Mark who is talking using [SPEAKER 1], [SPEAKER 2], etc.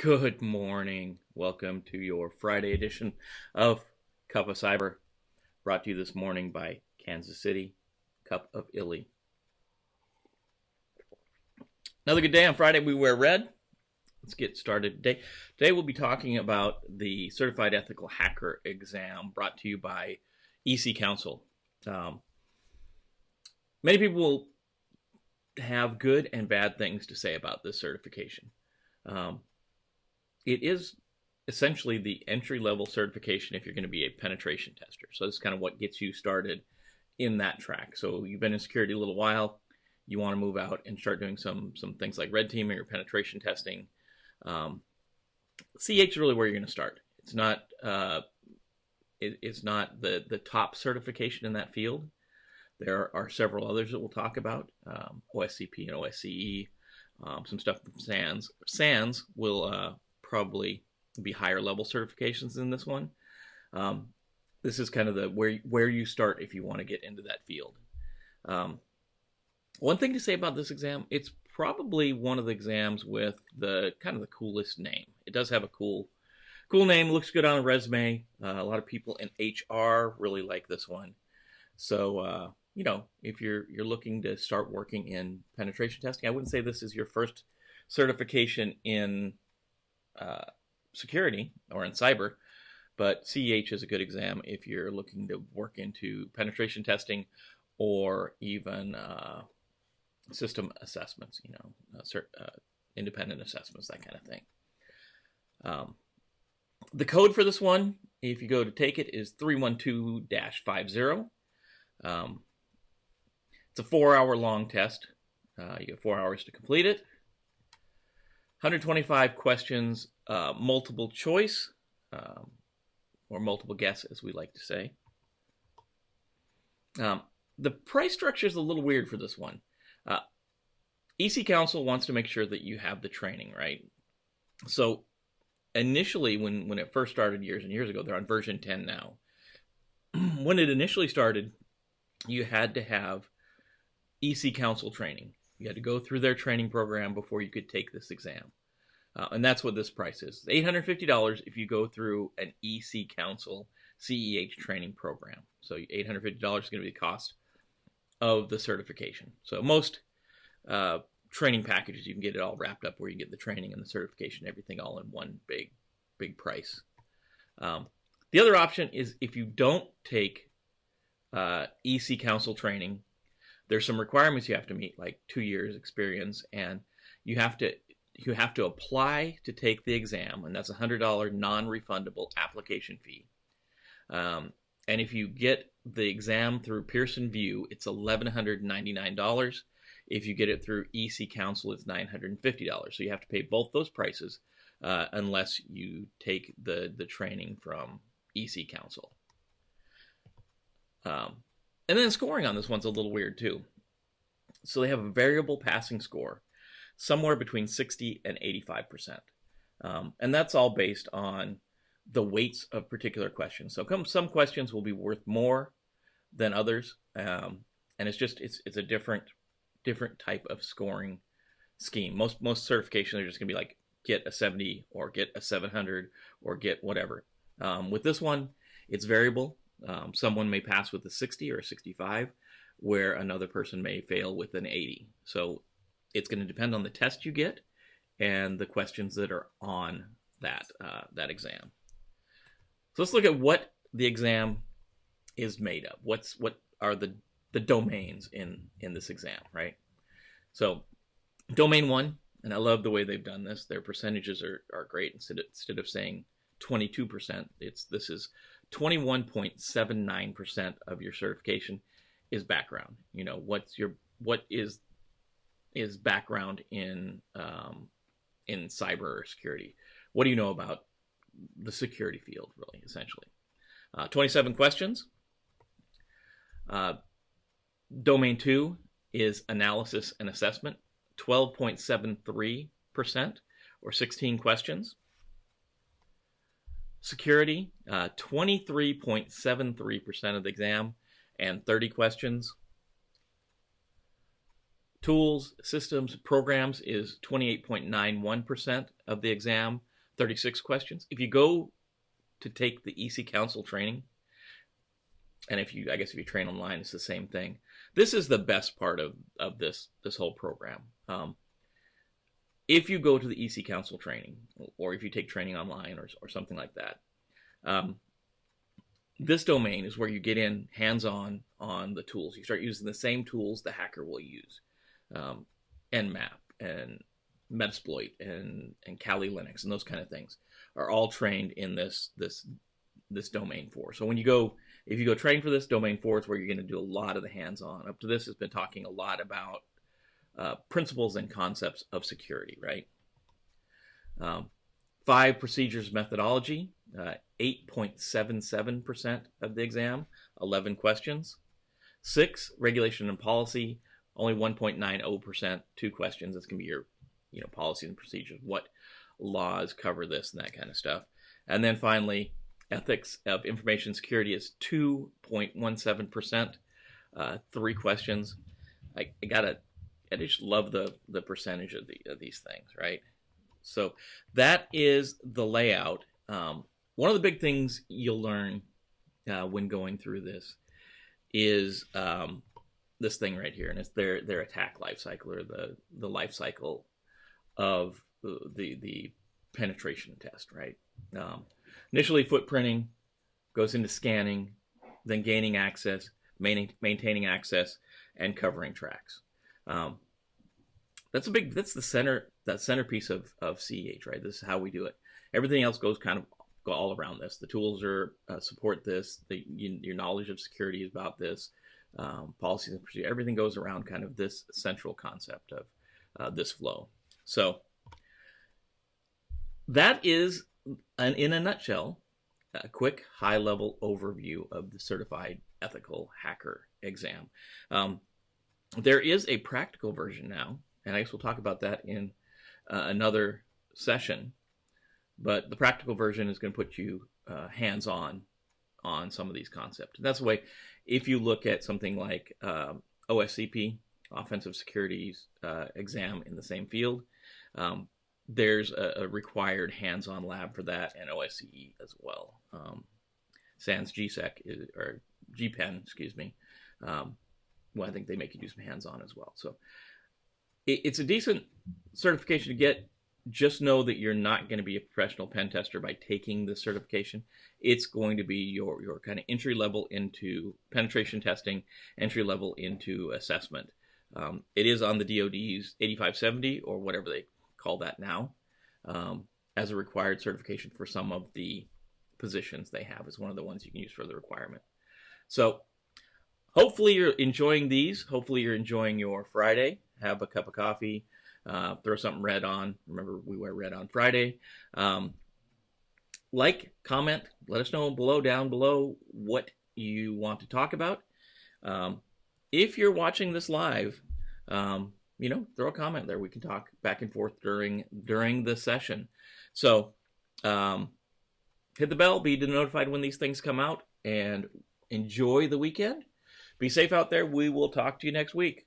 [SPEAKER 1] Good morning. Welcome to your Friday edition of Cup of Cyber, brought to you this morning by Kansas City Cup of Illy. Another good day on Friday. We wear red. Let's get started today. Today we'll be talking about the Certified Ethical Hacker exam brought to you by EC Council. Many people will have good and bad things to say about this certification. It is essentially the entry-level certification if you're going to be a penetration tester. So this is kind of what gets you started in that track. So you've been in security a little while. You want to move out and start doing some things like red teaming or penetration testing. CH is really where you're going to start. It's not the top certification in that field. There are several others that we'll talk about, OSCP and OSCE, some stuff from SANS. SANS will probably be higher level certifications than this one. This is kind of the where you start if you want to get into that field. One thing to say about this exam, it's probably one of the exams with the kind of the coolest name. It does have a cool name, looks good on a resume. A lot of people in HR really like this one. So if you're looking to start working in penetration testing, I wouldn't say this is your first certification in security or in cyber, but CEH is a good exam if you're looking to work into penetration testing or even system assessments, independent assessments, that kind of thing. The code for this one, if you go to take it, is 312-50. It's a 4-hour long test. You get 4 hours to complete it. 125 questions, multiple choice, or multiple guess, as we like to say. The price structure is a little weird for this one. EC Council wants to make sure that you have the training, right? So initially, when it first started years and years ago, they're on version 10 now. When it initially started, you had to have EC Council training. You had to go through their training program before you could take this exam. And that's what this price is. It's $850 if you go through an EC Council CEH training program. So $850 is going to be the cost of the certification. So most training packages, you can get it all wrapped up where you get the training and the certification, everything all in one big price. The other option is if you don't take EC Council training, there's some requirements you have to meet, like 2 years experience, and you have to apply to take the exam, and that's a $100 non-refundable application fee. And if you get the exam through Pearson VUE, it's $1,199. If you get it through EC Council, it's $950. So you have to pay both those prices unless you take the training from EC Council. And then scoring on this one's a little weird too. So they have a variable passing score, somewhere between 60 and 85%. And that's all based on the weights of particular questions. So some questions will be worth more than others. And it's a different type of scoring scheme. Most certifications are just going to be like get a 70 or get a 700 or get whatever. With this one, it's variable. Someone may pass with a 60 or a 65, where another person may fail with an 80. So it's going to depend on the test you get and the questions that are on that exam. So let's look at what the exam is made of. What are the domains in this exam, right? So domain 1, and I love the way they've done this. Their percentages are great. Instead of saying 22%, this is 21.79% of your certification is background. What is background in cyber or security? What do you know about the security field, really, essentially? 27 questions. Domain 2 is analysis and assessment, 12.73%, or 16 questions. Security, 23.73% of the exam and 30 questions. Tools, systems, programs is 28.91% of the exam, 36 questions. If you go to take the EC Council training, and if you train online, it's the same thing. This is the best part of this whole program. If you go to the EC Council training, or if you take training online or something like that, this domain is where you get in hands-on on the tools. You start using the same tools the hacker will use. Nmap and Metasploit and Kali Linux and those kind of things are all trained in this domain 4. So if you go train for this domain 4, it's where you're going to do a lot of the hands-on. Up to this has been talking a lot about principles and concepts of security, right? 5 procedures methodology, 8.77% of the exam, 11 questions. 6 regulation and policy, only 1.90%, 2 questions. That's going to be your policies and procedures, what laws cover this and that kind of stuff. And then finally, ethics of information security is 2.17%, 3 questions. I just love the percentage of these things, right? So that is the layout. One of the big things you'll learn when going through this is this thing right here, and it's their attack life cycle, or the life cycle of the penetration test, right? Initially footprinting, goes into scanning, then gaining access, maintaining access, and covering tracks. That's the centerpiece of CEH, right? This is how we do it. Everything else goes kind of all around this. The tools support this. Your knowledge of security is about this. Policies and procedures, everything goes around kind of this central concept of this flow. So that is, in a nutshell, a quick high-level overview of the Certified Ethical Hacker exam. There is a practical version now, and I guess we'll talk about that in another session. But the practical version is going to put you hands-on on some of these concepts. And that's the way, if you look at something like OSCP, Offensive Securities exam in the same field, there's a required hands-on lab for that, and OSCE as well. Sans GSEC, or GPEN, excuse me. Well, I think they make you do some hands-on as well. So it's a decent certification to get. Just know that you're not going to be a professional pen tester by taking this certification. It's going to be your kind of entry level into penetration testing, entry level into assessment. It is on the DoD's 8570, or whatever they call that now, as a required certification for some of the positions they have. Is one of the ones you can use for the requirement. So hopefully you're enjoying these. Hopefully you're enjoying your Friday. Have a cup of coffee. Throw something red on. Remember, we wear red on Friday. Like, comment, let us know down below what you want to talk about. If you're watching this live, throw a comment there. We can talk back and forth during the session. So hit the bell, be notified when these things come out, and enjoy the weekend. Be safe out there. We will talk to you next week.